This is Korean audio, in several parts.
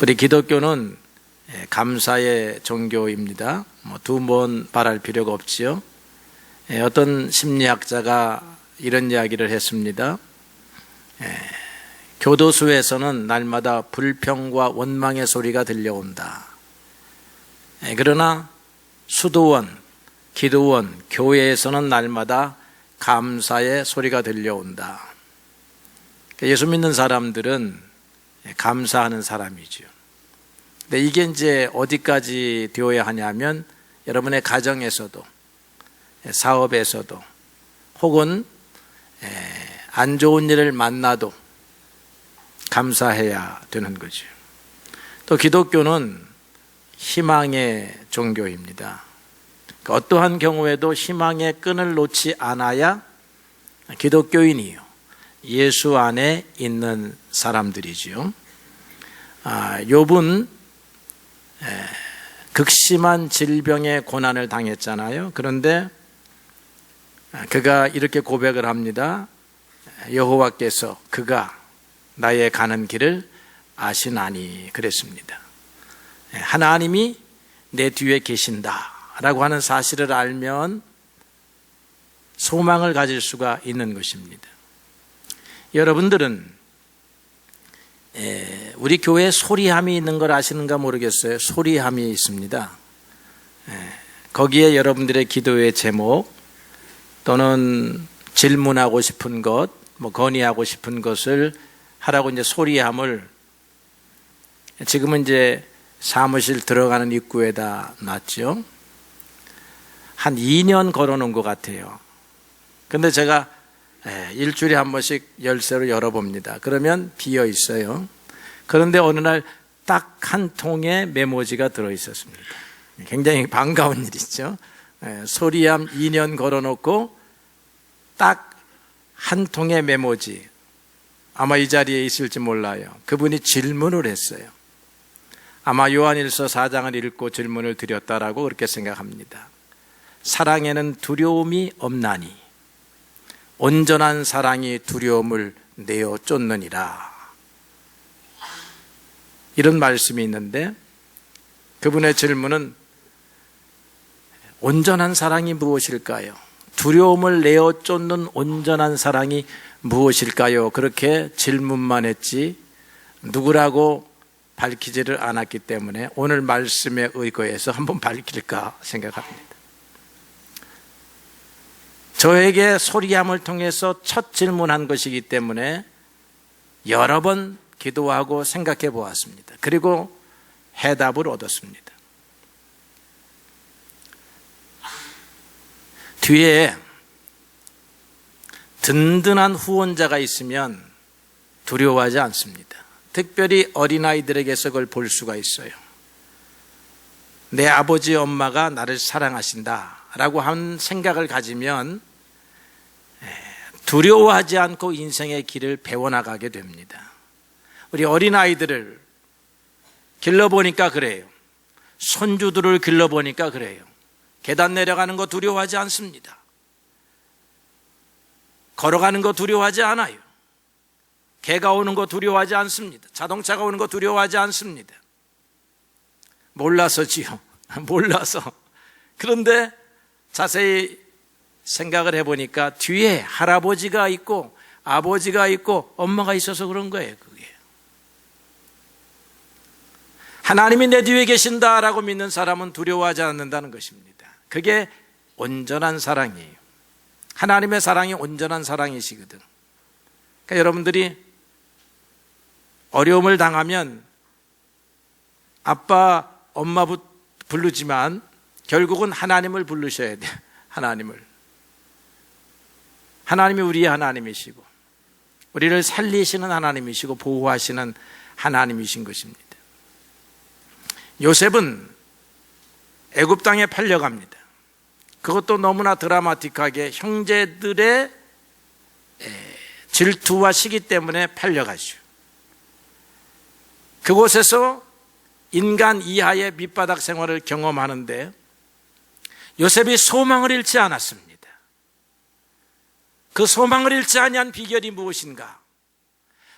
우리 기독교는 감사의 종교입니다. 두 번 말할 필요가 없지요. 어떤 심리학자가 이런 이야기를 했습니다. 교도소에서는 날마다 불평과 원망의 소리가 들려온다. 그러나 수도원, 기도원, 교회에서는 날마다 감사의 소리가 들려온다. 예수 믿는 사람들은 감사하는 사람이죠. 근데 이게 이제 어디까지 되어야 하냐면 여러분의 가정에서도, 사업에서도, 혹은 안 좋은 일을 만나도 감사해야 되는 거죠. 또 기독교는 희망의 종교입니다. 어떠한 경우에도 희망의 끈을 놓지 않아야 기독교인이요, 예수 안에 있는 사람들이지요. 욥은 극심한 질병의 고난을 당했잖아요. 그런데 그가 이렇게 고백을 합니다. 여호와께서 그가 나의 가는 길을 아시나니 그랬습니다. 하나님이 내 뒤에 계신다 라고 하는 사실을 알면 소망을 가질 수가 있는 것입니다. 여러분들은 우리 교회에 소리함이 있는 걸 아시는가 모르겠어요. 소리함이 있습니다. 거기에 여러분들의 기도의 제목 또는 질문하고 싶은 것, 건의하고 싶은 것을 하라고 이제 소리함을 지금은 이제 사무실 들어가는 입구에다 놨죠. 한 2년 걸어놓은 것 같아요. 근데 제가 일주일에 한 번씩 열쇠로 열어봅니다. 그러면 비어 있어요. 그런데 어느 날 딱 한 통의 메모지가 들어있었습니다. 굉장히 반가운 일이죠. 소리함 2년 걸어놓고 딱 한 통의 메모지, 아마 이 자리에 있을지 몰라요. 그분이 질문을 했어요. 아마 요한일서 4장을 읽고 질문을 드렸다라고 그렇게 생각합니다. 사랑에는 두려움이 없나니 온전한 사랑이 두려움을 내어 쫓느니라. 이런 말씀이 있는데 그분의 질문은 온전한 사랑이 무엇일까요? 두려움을 내어 쫓는 온전한 사랑이 무엇일까요? 그렇게 질문만 했지 누구라고 밝히지를 않았기 때문에 오늘 말씀에 의거해서 한번 밝힐까 생각합니다. 저에게 소리함을 통해서 첫 질문한 것이기 때문에 여러 번 기도하고 생각해 보았습니다. 그리고 해답을 얻었습니다. 뒤에 든든한 후원자가 있으면 두려워하지 않습니다. 특별히 어린아이들에게서 그걸 볼 수가 있어요. 내 아버지 엄마가 나를 사랑하신다 라고 한 생각을 가지면 두려워하지 않고 인생의 길을 배워나가게 됩니다. 우리 어린아이들을 길러보니까 그래요. 손주들을 길러보니까 그래요. 계단 내려가는 거 두려워하지 않습니다. 걸어가는 거 두려워하지 않아요. 개가 오는 거 두려워하지 않습니다. 자동차가 오는 거 두려워하지 않습니다. 몰라서지요. 몰라서. 그런데 자세히 생각을 해보니까 뒤에 할아버지가 있고 아버지가 있고 엄마가 있어서 그런 거예요. 그게 하나님이 내 뒤에 계신다라고 믿는 사람은 두려워하지 않는다는 것입니다. 그게 온전한 사랑이에요. 하나님의 사랑이 온전한 사랑이시거든. 그러니까 여러분들이 어려움을 당하면 아빠, 엄마 부르지만 결국은 하나님을 부르셔야 돼요. 하나님이 우리의 하나님이시고 우리를 살리시는 하나님이시고 보호하시는 하나님이신 것입니다. 요셉은 애굽 땅에 팔려갑니다. 그것도 너무나 드라마틱하게 형제들의 질투와 시기 때문에 팔려가죠. 그곳에서 인간 이하의 밑바닥 생활을 경험하는데 요셉이 소망을 잃지 않았습니다. 그 소망을 잃지 아니한 비결이 무엇인가?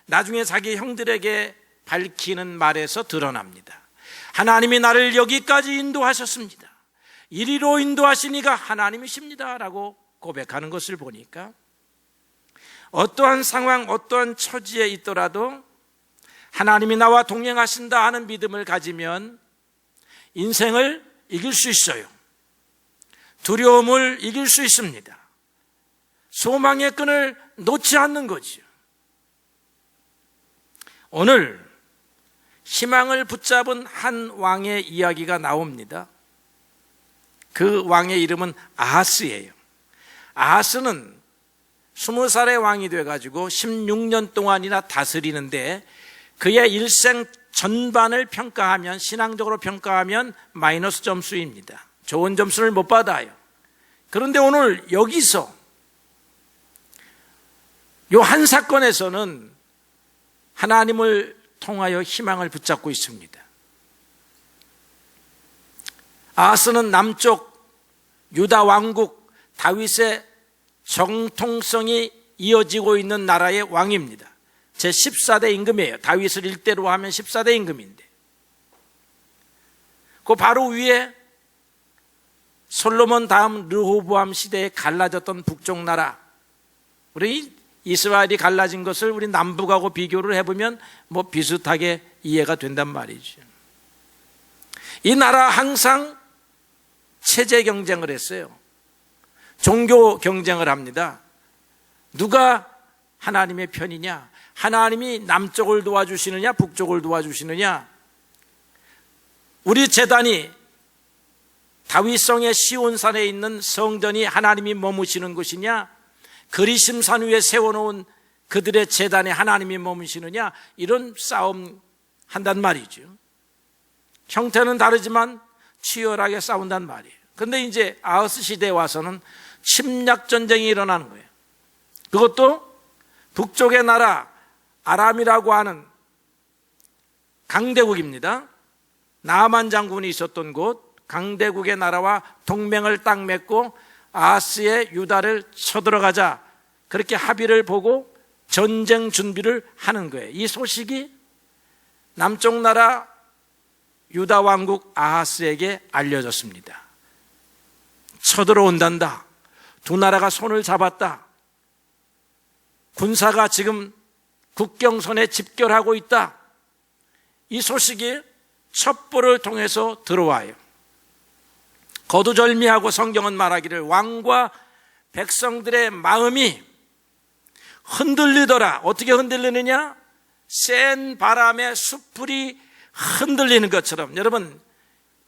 나중에 자기 형들에게 밝히는 말에서 드러납니다. 하나님이 나를 여기까지 인도하셨습니다. 이리로 인도하시니가 하나님이십니다 라고 고백하는 것을 보니까 어떠한 상황, 어떠한 처지에 있더라도 하나님이 나와 동행하신다 하는 믿음을 가지면 인생을 이길 수 있어요. 두려움을 이길 수 있습니다. 소망의 끈을 놓지 않는 거죠. 오늘 희망을 붙잡은 한 왕의 이야기가 나옵니다. 그 왕의 이름은 아하스예요. 아하스는 20살의 왕이 돼가지고 16년 동안이나 다스리는데 그의 일생 전반을 평가하면, 신앙적으로 평가하면 마이너스 점수입니다. 좋은 점수를 못 받아요. 그런데 오늘 여기서 이 한 사건에서는 하나님을 통하여 희망을 붙잡고 있습니다. 아하스는 남쪽 유다 왕국 다윗의 정통성이 이어지고 있는 나라의 왕입니다. 제 14대 임금이에요. 다윗을 일대로 하면 14대 임금인데, 그 바로 위에 솔로몬 다음 르호보암 시대에 갈라졌던 북쪽 나라, 우리 이스라엘이 갈라진 것을 우리 남북하고 비교를 해보면 뭐 비슷하게 이해가 된단 말이죠. 이 나라 항상 체제 경쟁을 했어요. 종교 경쟁을 합니다. 누가 하나님의 편이냐, 하나님이 남쪽을 도와주시느냐 북쪽을 도와주시느냐, 우리 제단이 다윗성의 시온산에 있는 성전이 하나님이 머무시는 곳이냐, 그리심산 위에 세워놓은 그들의 제단에 하나님이 머무시느냐, 이런 싸움 한단 말이죠. 형태는 다르지만 치열하게 싸운단 말이에요. 그런데 이제 아하스 시대에 와서는 침략 전쟁이 일어나는 거예요. 그것도 북쪽의 나라 아람이라고 하는 강대국입니다. 나아만 장군이 있었던 곳, 강대국의 나라와 동맹을 딱 맺고 아하스의 유다를 쳐들어가자, 그렇게 합의를 보고 전쟁 준비를 하는 거예요. 이 소식이 남쪽 나라 유다 왕국 아하스에게 알려졌습니다. 쳐들어온단다. 두 나라가 손을 잡았다. 군사가 지금 국경선에 집결하고 있다. 이 소식이 첩보를 통해서 들어와요. 거두절미하고 성경은 말하기를 왕과 백성들의 마음이 흔들리더라. 어떻게 흔들리느냐? 센 바람에 숯불이 흔들리는 것처럼. 여러분,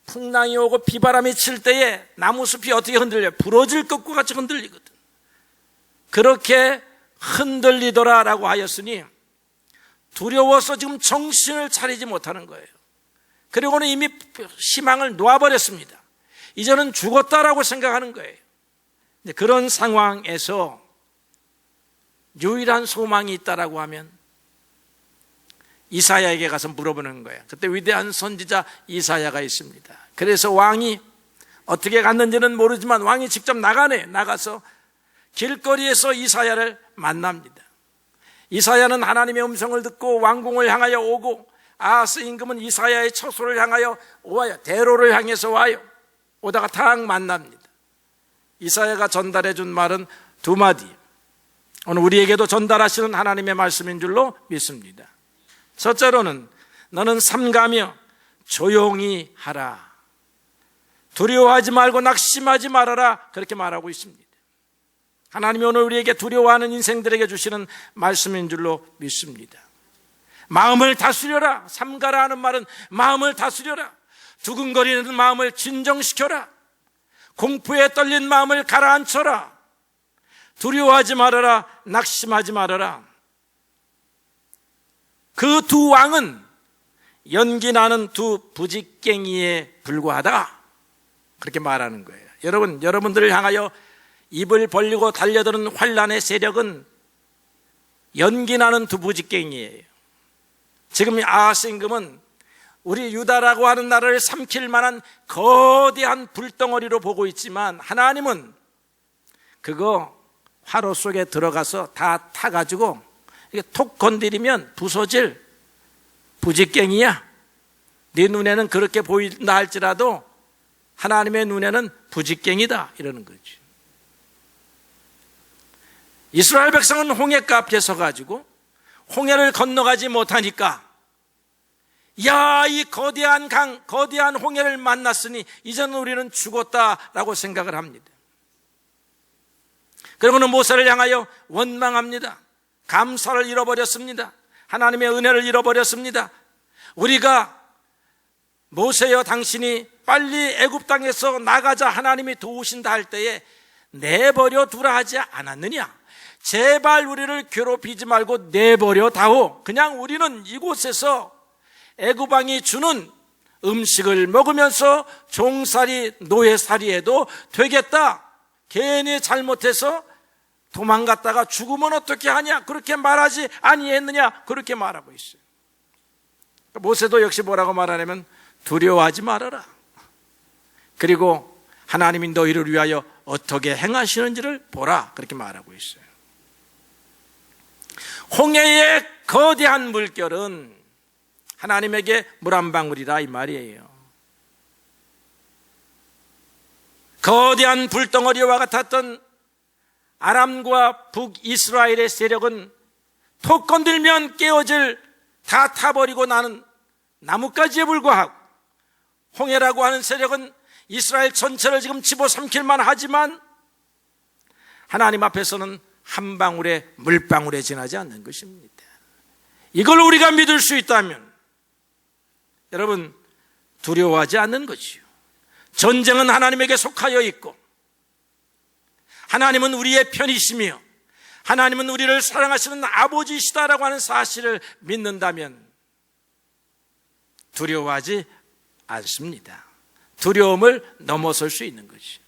풍랑이 오고 비바람이 칠 때에 나무숲이 어떻게 흔들려요? 부러질 것과 같이 흔들리거든. 그렇게 흔들리더라라고 하였으니 두려워서 지금 정신을 차리지 못하는 거예요. 그리고는 이미 희망을 놓아버렸습니다. 이제는 죽었다라고 생각하는 거예요. 그런 상황에서 유일한 소망이 있다라고 하면 이사야에게 가서 물어보는 거예요. 그때 위대한 선지자 이사야가 있습니다. 그래서 왕이 어떻게 갔는지는 모르지만 왕이 직접 나가서 길거리에서 이사야를 만납니다. 이사야는 하나님의 음성을 듣고 왕궁을 향하여 오고, 아하스 임금은 이사야의 처소를 향하여 와요. 대로를 향해서 와요. 오다가 탁 만납니다. 이사야가 전달해 준 말은 두 마디. 오늘 우리에게도 전달하시는 하나님의 말씀인 줄로 믿습니다. 첫째로는 너는 삼가며 조용히 하라. 두려워하지 말고 낙심하지 말아라. 그렇게 말하고 있습니다. 하나님이 오늘 우리에게 두려워하는 인생들에게 주시는 말씀인 줄로 믿습니다. 마음을 다스려라. 삼가라 하는 말은 마음을 다스려라. 두근거리는 마음을 진정시켜라. 공포에 떨린 마음을 가라앉혀라. 두려워하지 말아라. 낙심하지 말아라. 그 두 왕은 연기 나는 두 부직갱이에 불과하다. 그렇게 말하는 거예요. 여러분들을 향하여 입을 벌리고 달려드는 환란의 세력은 연기 나는 두 부직갱이에요. 지금 아하스 임금은 우리 유다라고 하는 나라를 삼킬 만한 거대한 불덩어리로 보고 있지만, 하나님은 그거 화로 속에 들어가서 다 타가지고 이게 톡 건드리면 부서질 부직갱이야. 네 눈에는 그렇게 보인다 할지라도 하나님의 눈에는 부직갱이다 이러는 거죠. 이스라엘 백성은 홍해가 앞에 서가지고 홍해를 건너가지 못하니까 야, 이 거대한 강, 거대한 홍해를 만났으니 이제는 우리는 죽었다라고 생각을 합니다. 그러고는 모세를 향하여 원망합니다. 감사를 잃어버렸습니다. 하나님의 은혜를 잃어버렸습니다. 우리가 모세여 당신이 빨리 애굽 땅에서 나가자 하나님이 도우신다 할 때에 내버려 두라 하지 않았느냐? 제발 우리를 괴롭히지 말고 내버려 다오. 그냥 우리는 이곳에서 애굽 왕이 주는 음식을 먹으면서 종살이 노예살이해도 되겠다. 괜히 잘못해서 도망갔다가 죽으면 어떻게 하냐? 그렇게 말하지 아니했느냐? 그렇게 말하고 있어요. 모세도 역시 뭐라고 말하냐면 두려워하지 말아라. 그리고 하나님이 너희를 위하여 어떻게 행하시는지를 보라. 그렇게 말하고 있어요. 홍해의 거대한 물결은 하나님에게 물 한 방울이다 이 말이에요. 거대한 불덩어리와 같았던 아람과 북이스라엘의 세력은 톡 건들면 깨어질 다 타버리고 나는 나뭇가지에 불과하고, 홍해라고 하는 세력은 이스라엘 전체를 지금 집어삼킬만 하지만 하나님 앞에서는 한 방울의 물방울에 지나지 않는 것입니다. 이걸 우리가 믿을 수 있다면 여러분 두려워하지 않는 것이요. 전쟁은 하나님에게 속하여 있고 하나님은 우리의 편이시며 하나님은 우리를 사랑하시는 아버지시다라고 하는 사실을 믿는다면 두려워하지 않습니다. 두려움을 넘어설 수 있는 것이죠.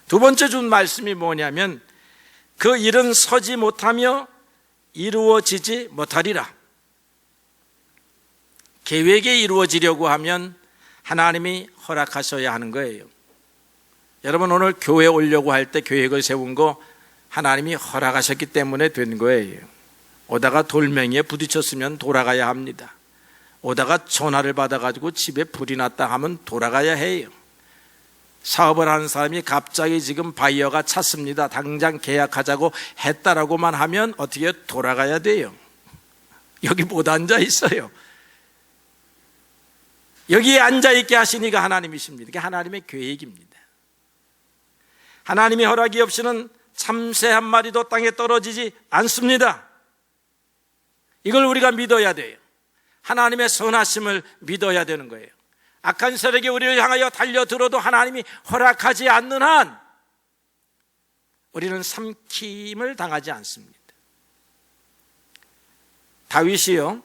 두 번째 준 말씀이 뭐냐면 그 일은 서지 못하며 이루어지지 못하리라. 계획이 이루어지려고 하면 하나님이 허락하셔야 하는 거예요. 여러분 오늘 교회 오려고 할 때 계획을 세운 거 하나님이 허락하셨기 때문에 된 거예요. 오다가 돌멩이에 부딪혔으면 돌아가야 합니다. 오다가 전화를 받아가지고 집에 불이 났다 하면 돌아가야 해요. 사업을 하는 사람이 갑자기 지금 바이어가 찼습니다. 당장 계약하자고 했다라고만 하면 어떻게 돌아가야 돼요? 여기 못 앉아 있어요. 여기에 앉아있게 하시니까 하나님이십니다. 이게 하나님의 계획입니다. 하나님의 허락이 없이는 참새 한 마리도 땅에 떨어지지 않습니다. 이걸 우리가 믿어야 돼요. 하나님의 선하심을 믿어야 되는 거예요. 악한 세력이 우리를 향하여 달려들어도 하나님이 허락하지 않는 한 우리는 삼킴을 당하지 않습니다. 다윗이요,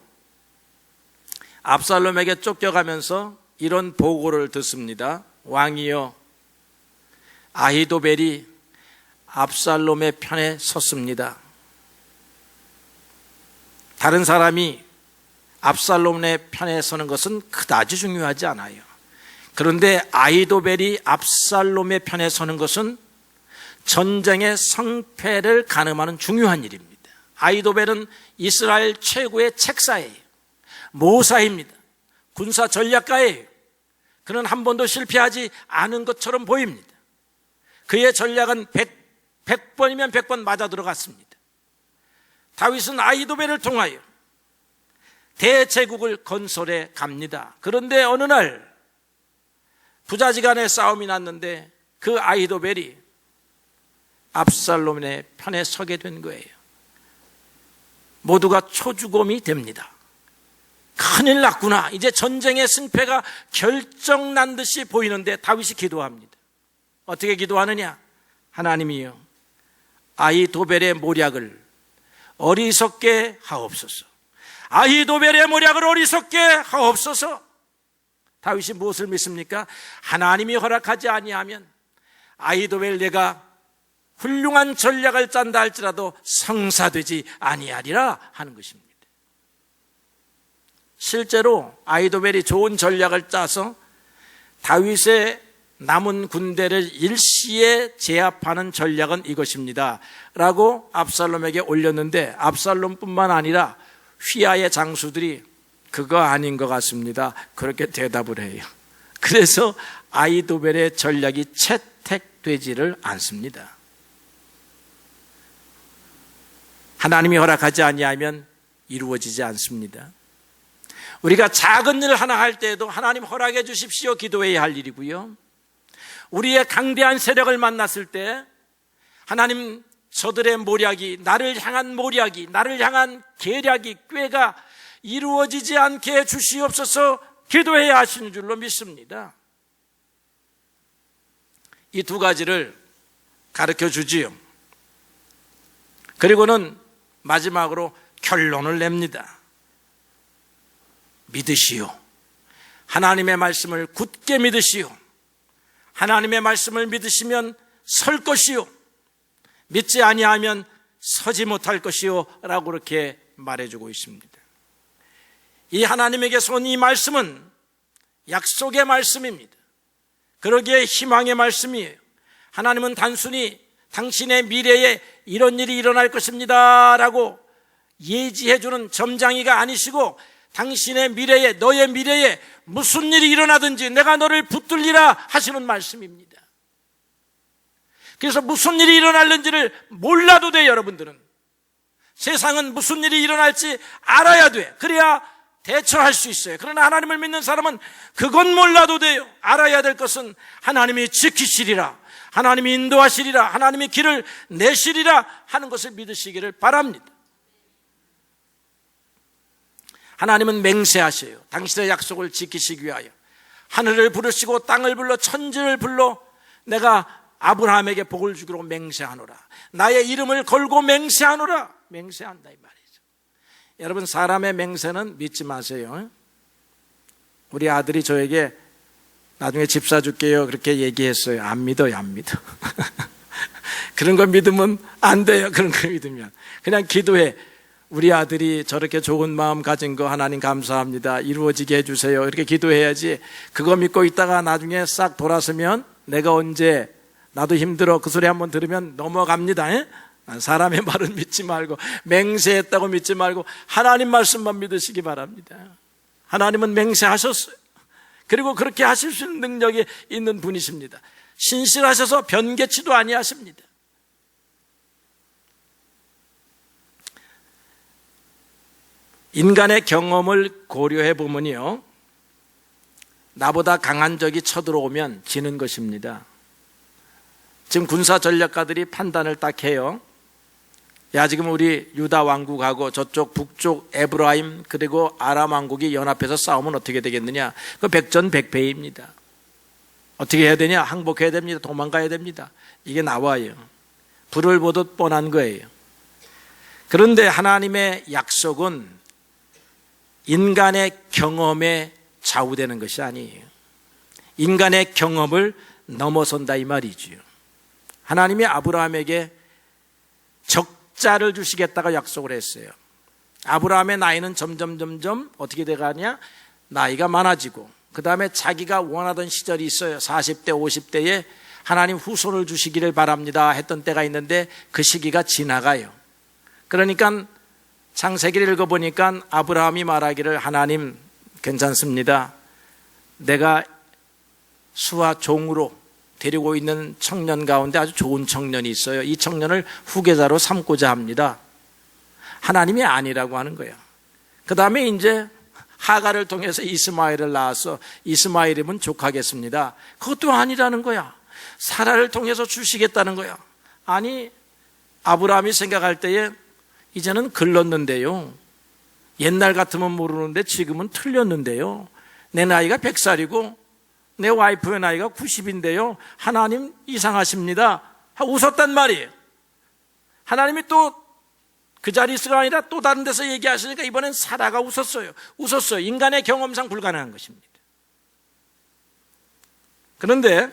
압살롬에게 쫓겨가면서 이런 보고를 듣습니다. 왕이여, 아히도벨이 압살롬의 편에 섰습니다. 다른 사람이 압살롬의 편에 서는 것은 그다지 중요하지 않아요. 그런데 아히도벨이 압살롬의 편에 서는 것은 전쟁의 성패를 가늠하는 중요한 일입니다. 아히도벨은 이스라엘 최고의 책사예요. 모사입니다. 군사 전략가예요. 그는 한 번도 실패하지 않은 것처럼 보입니다. 그의 전략은 100번이면 100번 맞아 들어갔습니다. 다윗은 아히도벨을 통하여 대제국을 건설해 갑니다. 그런데 어느 날 부자지간에 싸움이 났는데 그 아히도벨이 압살롬의 편에 서게 된 거예요. 모두가 초주검이 됩니다. 큰일 났구나. 이제 전쟁의 승패가 결정난 듯이 보이는데 다윗이 기도합니다. 어떻게 기도하느냐? 하나님이여, 아히도벨의 모략을 어리석게 하옵소서. 아히도벨의 모략을 어리석게 하옵소서. 다윗이 무엇을 믿습니까? 하나님이 허락하지 아니하면 아히도벨 내가 훌륭한 전략을 짠다 할지라도 성사되지 아니하리라 하는 것입니다. 실제로 아히도벨이 좋은 전략을 짜서 다윗의 남은 군대를 일시에 제압하는 전략은 이것입니다 라고 압살롬에게 올렸는데 압살롬뿐만 아니라 휘하의 장수들이 그거 아닌 것 같습니다. 그렇게 대답을 해요. 그래서 아히도벨의 전략이 채택되지를 않습니다. 하나님이 허락하지 아니하면 이루어지지 않습니다. 우리가 작은 일 하나 할 때에도 하나님 허락해 주십시오 기도해야 할 일이고요. 우리의 강대한 세력을 만났을 때 하나님 저들의 모략이, 나를 향한 모략이, 나를 향한 계략이, 꾀가 이루어지지 않게 주시옵소서 기도해야 하시는 줄로 믿습니다. 이 두 가지를 가르쳐 주지요. 그리고는 마지막으로 결론을 냅니다. 믿으시오. 하나님의 말씀을 굳게 믿으시오. 하나님의 말씀을 믿으시면 설 것이요, 믿지 아니하면 서지 못할 것이요 라고 그렇게 말해주고 있습니다. 이 하나님에게서 온 이 말씀은 약속의 말씀입니다. 그러기에 희망의 말씀이에요. 하나님은 단순히 당신의 미래에 이런 일이 일어날 것입니다 라고 예지해주는 점장이가 아니시고, 당신의 미래에, 너의 미래에 무슨 일이 일어나든지 내가 너를 붙들리라 하시는 말씀입니다. 그래서 무슨 일이 일어날는지를 몰라도 돼요. 여러분들은 세상은 무슨 일이 일어날지 알아야 돼. 그래야 대처할 수 있어요. 그러나 하나님을 믿는 사람은 그건 몰라도 돼요. 알아야 될 것은 하나님이 지키시리라, 하나님이 인도하시리라, 하나님이 길을 내시리라 하는 것을 믿으시기를 바랍니다. 하나님은 맹세하셔요. 당신의 약속을 지키시기 위하여 하늘을 부르시고 땅을 불러 천지를 불러 내가 아브라함에게 복을 주기로 맹세하노라. 나의 이름을 걸고 맹세하노라. 맹세한다 이 말이죠. 여러분, 사람의 맹세는 믿지 마세요. 우리 아들이 저에게 나중에 집 사줄게요 그렇게 얘기했어요. 안 믿어요. 안 믿어. 그런 거 믿으면 안 돼요. 그런 거 믿으면 그냥 기도해. 우리 아들이 저렇게 좋은 마음 가진 거 하나님 감사합니다, 이루어지게 해주세요, 이렇게 기도해야지. 그거 믿고 있다가 나중에 싹 돌아서면 내가 언제, 나도 힘들어, 그 소리 한번 들으면 넘어갑니다. 사람의 말은 믿지 말고, 맹세했다고 믿지 말고 하나님 말씀만 믿으시기 바랍니다. 하나님은 맹세하셨어요. 그리고 그렇게 하실 수 있는 능력이 있는 분이십니다. 신실하셔서 변개치도 아니하십니다. 인간의 경험을 고려해 보면요, 나보다 강한 적이 쳐들어오면 지는 것입니다. 지금 군사 전략가들이 판단을 딱 해요. 야, 지금 우리 유다 왕국하고 저쪽 북쪽 에브라임 그리고 아람 왕국이 연합해서 싸우면 어떻게 되겠느냐. 그 백전백패입니다. 어떻게 해야 되냐? 항복해야 됩니다. 도망가야 됩니다. 이게 나와요. 불을 보듯 뻔한 거예요. 그런데 하나님의 약속은 인간의 경험에 좌우되는 것이 아니에요. 인간의 경험을 넘어선다 이 말이지요. 하나님이 아브라함에게 적자를 주시겠다고 약속을 했어요. 아브라함의 나이는 점점 어떻게 돼가냐? 나이가 많아지고, 그 다음에 자기가 원하던 시절이 있어요. 40대 50대에 하나님 후손을 주시기를 바랍니다 했던 때가 있는데 그 시기가 지나가요. 그러니까 창세기를 읽어보니까 아브라함이 말하기를, 하나님 괜찮습니다, 내가 수와 종으로 데리고 있는 청년 가운데 아주 좋은 청년이 있어요. 이 청년을 후계자로 삼고자 합니다. 하나님이 아니라고 하는 거예요. 그 다음에 이제 하갈을 통해서 이스마엘을 낳아서 이스마엘이면 족하겠습니다. 그것도 아니라는 거야. 사라를 통해서 주시겠다는 거야. 아니, 아브라함이 생각할 때에 이제는 글렀는데요, 옛날 같으면 모르는데 지금은 틀렸는데요, 내 나이가 100살이고 내 와이프의 나이가 90인데요 하나님 이상하십니다 하고 웃었단 말이에요. 하나님이 또 그 자리수가 아니라 또 다른 데서 얘기하시니까 이번엔 사라가 웃었어요. 인간의 경험상 불가능한 것입니다. 그런데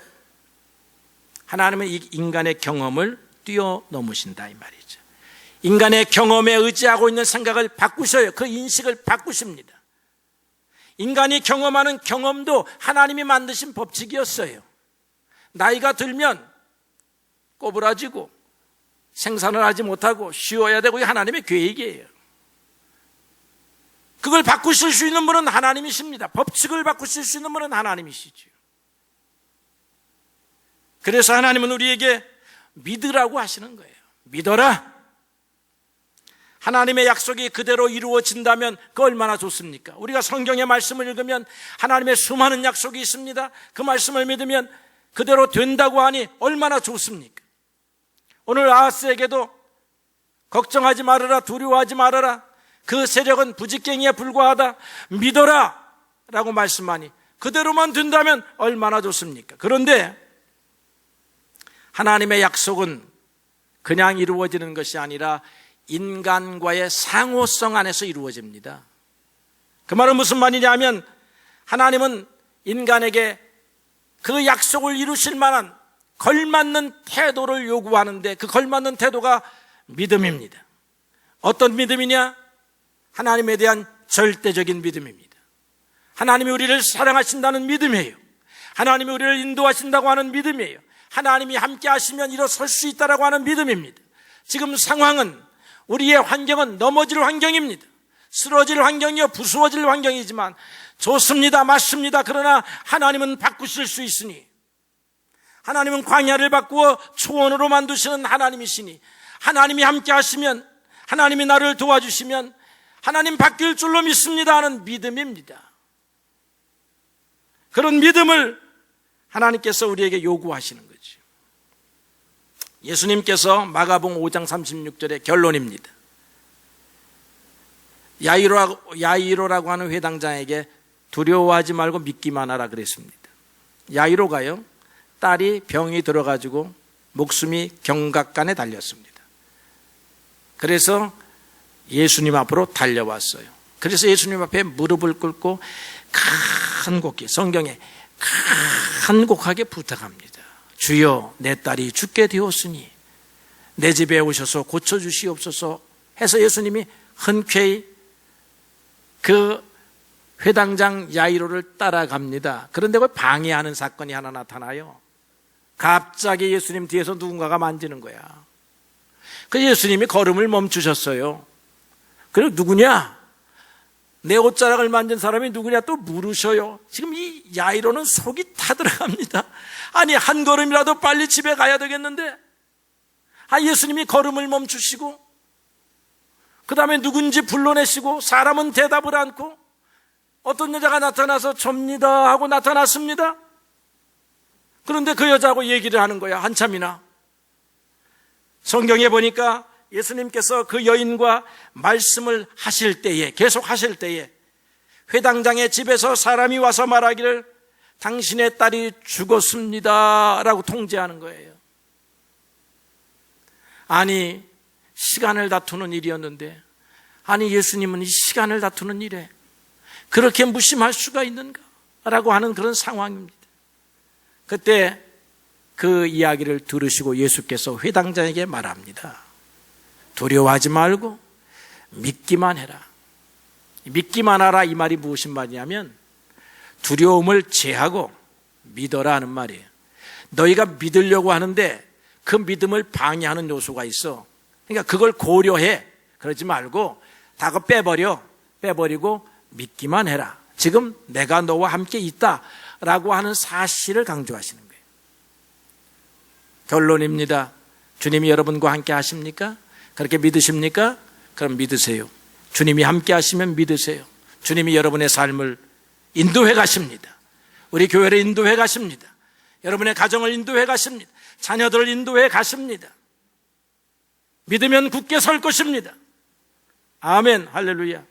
하나님은 이 인간의 경험을 뛰어넘으신다 이 말이죠. 인간의 경험에 의지하고 있는 생각을 바꾸셔요. 그 인식을 바꾸십니다. 인간이 경험하는 경험도 하나님이 만드신 법칙이었어요. 나이가 들면 꼬부라지고 생산을 하지 못하고 쉬어야 되고, 하나님의 계획이에요. 그걸 바꾸실 수 있는 분은 하나님이십니다. 법칙을 바꾸실 수 있는 분은 하나님이시죠. 그래서 하나님은 우리에게 믿으라고 하시는 거예요. 믿어라. 하나님의 약속이 그대로 이루어진다면 그 얼마나 좋습니까? 우리가 성경의 말씀을 읽으면 하나님의 수많은 약속이 있습니다. 그 말씀을 믿으면 그대로 된다고 하니 얼마나 좋습니까? 오늘 아하스에게도 걱정하지 말아라, 두려워하지 말아라, 그 세력은 부직갱이에 불과하다, 믿어라 라고 말씀하니 그대로만 된다면 얼마나 좋습니까? 그런데 하나님의 약속은 그냥 이루어지는 것이 아니라 인간과의 상호성 안에서 이루어집니다. 그 말은 무슨 말이냐면 하나님은 인간에게 그 약속을 이루실 만한 걸맞는 태도를 요구하는데 그 걸맞는 태도가 믿음입니다. 어떤 믿음이냐? 하나님에 대한 절대적인 믿음입니다. 하나님이 우리를 사랑하신다는 믿음이에요. 하나님이 우리를 인도하신다고 하는 믿음이에요. 하나님이 함께 하시면 일어설 수 있다고 하는 믿음입니다. 지금 상황은, 우리의 환경은 넘어질 환경입니다. 쓰러질 환경이요, 부수어질 환경이지만 좋습니다, 맞습니다. 그러나 하나님은 바꾸실 수 있으니, 하나님은 광야를 바꾸어 초원으로 만드시는 하나님이시니, 하나님이 함께 하시면, 하나님이 나를 도와주시면 하나님 바뀔 줄로 믿습니다 하는 믿음입니다. 그런 믿음을 하나님께서 우리에게 요구하시는 거죠. 예수님께서 마가복음 5장 36절의 결론입니다. 야이로라고 하는 회당장에게 두려워하지 말고 믿기만 하라 그랬습니다. 야이로가요, 딸이 병이 들어가지고 목숨이 경각간에 달렸습니다. 그래서 예수님 앞으로 달려왔어요. 그래서 예수님 앞에 무릎을 꿇고 간곡히, 성경에 간곡하게 부탁합니다. 주여, 내 딸이 죽게 되었으니 내 집에 오셔서 고쳐주시옵소서 해서 예수님이 흔쾌히 그 회당장 야이로를 따라갑니다. 그런데 그걸 방해하는 사건이 하나 나타나요. 갑자기 예수님 뒤에서 누군가가 만지는 거야. 그 예수님이 걸음을 멈추셨어요. 그리고 누구냐? 내 옷자락을 만진 사람이 누구냐 또 물으셔요. 지금 이 야이로는 속이 타들어갑니다. 아니, 한 걸음이라도 빨리 집에 가야 되겠는데, 예수님이 걸음을 멈추시고 그 다음에 누군지 불러내시고 사람은 대답을 않고 어떤 여자가 나타나서 접니다 하고 나타났습니다. 그런데 그 여자하고 얘기를 하는 거야, 한참이나. 성경에 보니까 예수님께서 그 여인과 말씀을 하실 때에, 계속 하실 때에 회당장의 집에서 사람이 와서 말하기를 당신의 딸이 죽었습니다 라고 통지하는 거예요. 아니, 시간을 다투는 일이었는데, 아니 예수님은 이 시간을 다투는 일에 그렇게 무심할 수가 있는가 라고 하는 그런 상황입니다. 그때 그 이야기를 들으시고 예수께서 회당장에게 말합니다. 두려워하지 말고 믿기만 해라. 믿기만 하라, 이 말이 무슨 말이냐면 두려움을 제하고 믿어라 하는 말이에요. 너희가 믿으려고 하는데 그 믿음을 방해하는 요소가 있어. 그러니까 그걸 고려해. 그러지 말고 다 그거 빼버리고 믿기만 해라. 지금 내가 너와 함께 있다라고 하는 사실을 강조하시는 거예요. 결론입니다. 주님이 여러분과 함께 하십니까? 그렇게 믿으십니까? 그럼 믿으세요. 주님이 함께 하시면 믿으세요. 주님이 여러분의 삶을 인도해 가십니다. 우리 교회를 인도해 가십니다. 여러분의 가정을 인도해 가십니다. 자녀들을 인도해 가십니다. 믿으면 굳게 설 것입니다. 아멘, 할렐루야.